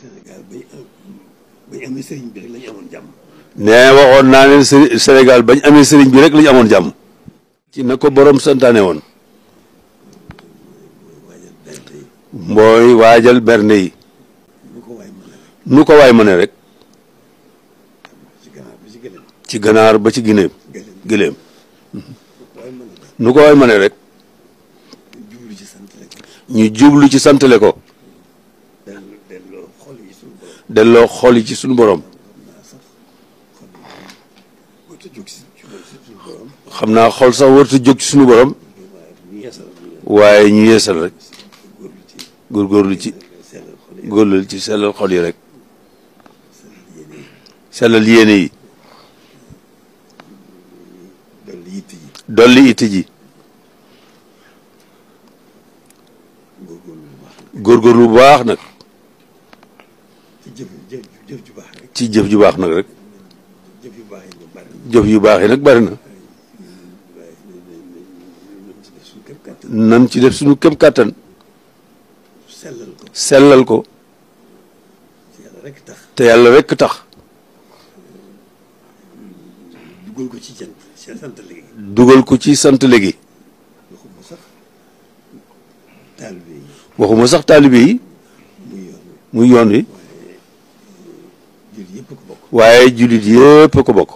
Sénégal bañ amee sëriñ bi rek lañu amoon jàmm. nee waxoon naa leen Sénégal bañ amee sëriñ bi rek lañu amoon jàmm. ci na ko borom santaane woon. mooy waajal bernde yi. nu ko waay mëne rek. ci ganaar ba ci gineem gileem. nu ko waay mëne rek. ñu jublu ci santale ko. delloo xol yi ci suñu borom. xam naa xol sax warut a jóg ci suñu borom. waaye ñu yeesal rek. góorgóorlu ci sellal xol yi rek. sellal yéene yi. dolli itti ji. góorgóorlu bu baax nag. ci jëf ju baax nag rek. jëf yu baax yi nag bari na. nan ci def suñu kem kàttan. sellal ko. te yàlla rekk tax. dugal ko ci sant léegi. waxuma sax taalibe yi. muy yoon wi. waaye jullit yépp a ko bokk.